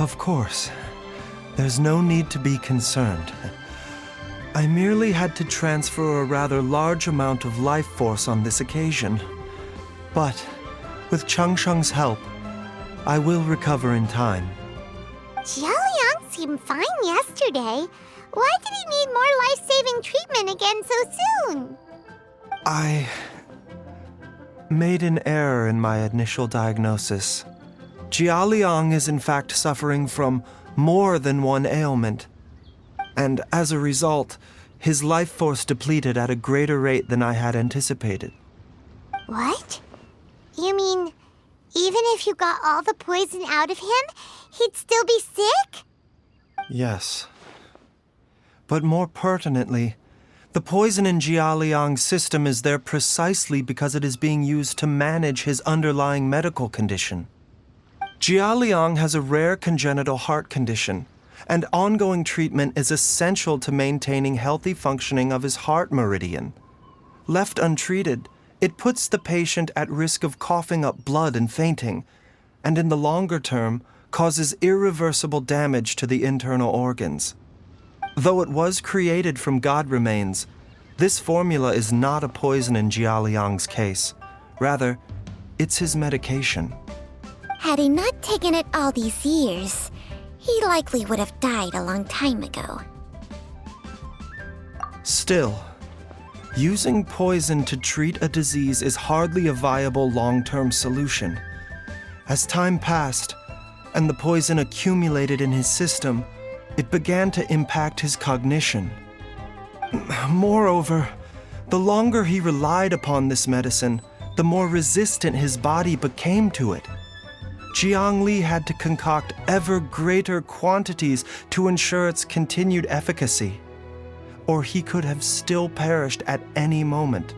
Of course. There's no need to be concerned. I merely had to transfer a rather large amount of life force on this occasion. But, with Changsheng's help, I will recover in time. Jialiang seemed fine yesterday. Why did he need more life-saving treatment again so soon? I made an error in my initial diagnosis. Jialiang is in fact suffering from more than one ailment. And as a result, his life force depleted at a greater rate than I had anticipated. What? You mean, even if you got all the poison out of him, he'd still be sick? Yes. But more pertinently, the poison in Jialiang's system is there precisely because it is being used to manage his underlying medical condition. Jialiang has a rare congenital heart condition, and ongoing treatment is essential to maintaining healthy functioning of his heart meridian. Left untreated, it puts the patient at risk of coughing up blood and fainting, and in the longer term, causes irreversible damage to the internal organs. Though it was created from God remains, this formula is not a poison in Jialiang's case. Rather, it's his medication. Had he not taken it all these years, he likely would have died a long time ago. Still, using poison to treat a disease is hardly a viable long-term solution. As time passed, and the poison accumulated in his system, it began to impact his cognition. Moreover, the longer he relied upon this medicine, the more resistant his body became to it. Jiang Li had to concoct ever greater quantities to ensure its continued efficacy, or he could have still perished at any moment.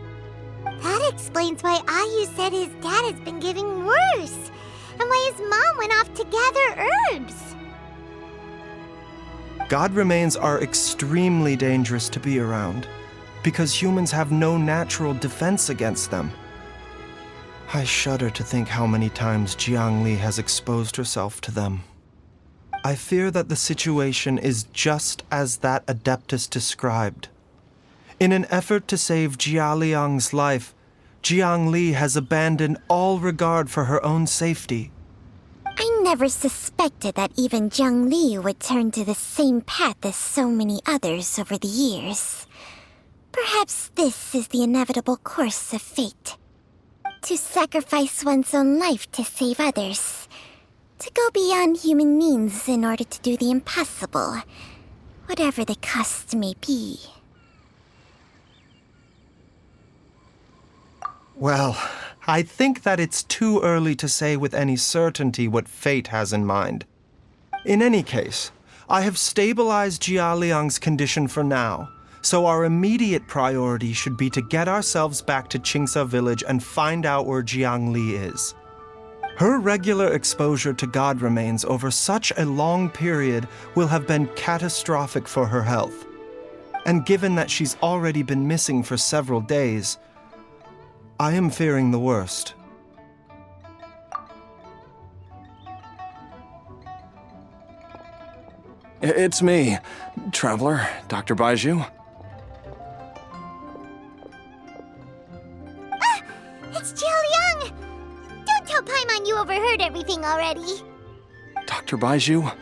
That explains why Ayu said his dad has been getting worse, and why his mom went off to gather herbs. God remains are extremely dangerous to be around, because humans have no natural defense against them. I shudder to think how many times Jiang Li has exposed herself to them. I fear that the situation is just as that Adeptus described. In an effort to save Jialiang's life, Jiang Li has abandoned all regard for her own safety. I never suspected that even Jiang Li would turn to the same path as so many others over the years. Perhaps this is the inevitable course of fate. To sacrifice one's own life to save others. To go beyond human means in order to do the impossible, whatever the cost may be. Well, I think that it's too early to say with any certainty what fate has in mind. In any case, I have stabilized Jialiang's condition for now, so our immediate priority should be to get ourselves back to Qingsa village and find out where Jiang Li is. Her regular exposure to God remains over such a long period will have been catastrophic for her health. And given that she's already been missing for several days, I am fearing the worst. It's me, Traveler, Dr. Baiju. It's Jialiang! Don't tell Paimon you overheard everything already. Dr. Baiju,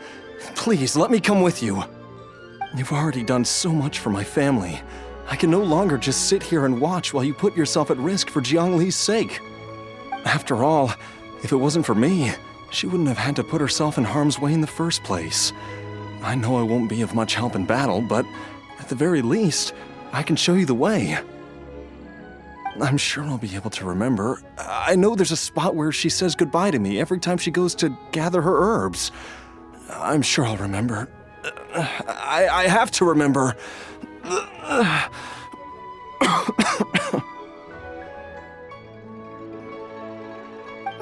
please let me come with you. You've already done so much for my family. I can no longer just sit here and watch while you put yourself at risk for Jiang Li's sake. After all, if it wasn't for me, she wouldn't have had to put herself in harm's way in the first place. I know I won't be of much help in battle, but at the very least, I can show you the way. I'm sure I'll be able to remember. I know there's a spot where she says goodbye to me every time she goes to gather her herbs. I'm sure I'll remember. I have to remember.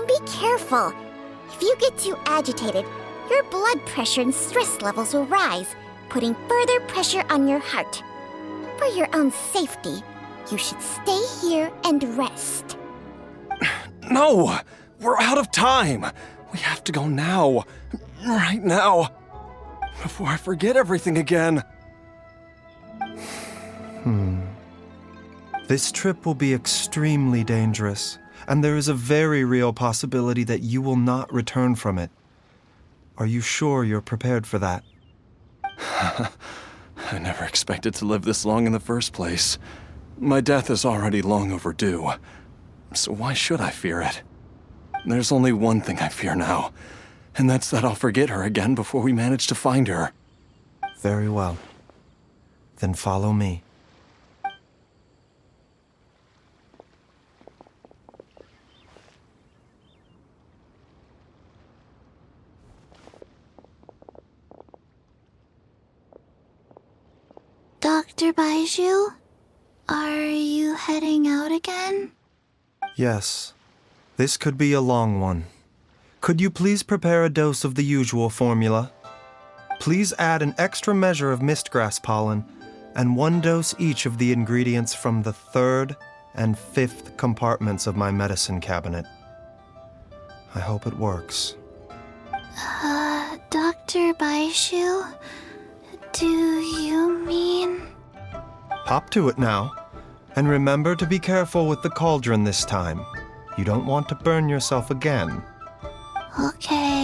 Be careful. If you get too agitated, your blood pressure and stress levels will rise, putting further pressure on your heart. For your own safety, you should stay here and rest. No! We're out of time! We have to go now. Right now. Before I forget everything again. This trip will be extremely dangerous, and there is a very real possibility that you will not return from it. Are you sure you're prepared for that? I never expected to live this long in the first place. My death is already long overdue. So why should I fear it? There's only one thing I fear now, and that's that I'll forget her again before we manage to find her. Very well. Then follow me. Dr. Baiju, are you heading out again? Yes. This could be a long one. Could you please prepare a dose of the usual formula? Please add an extra measure of mistgrass pollen and 1 dose each of the ingredients from the 3rd and 5th compartments of my medicine cabinet. I hope it works. Dr. Baiju, do you mean... Hop to it now. And remember to be careful with the cauldron this time. You don't want to burn yourself again. Okay.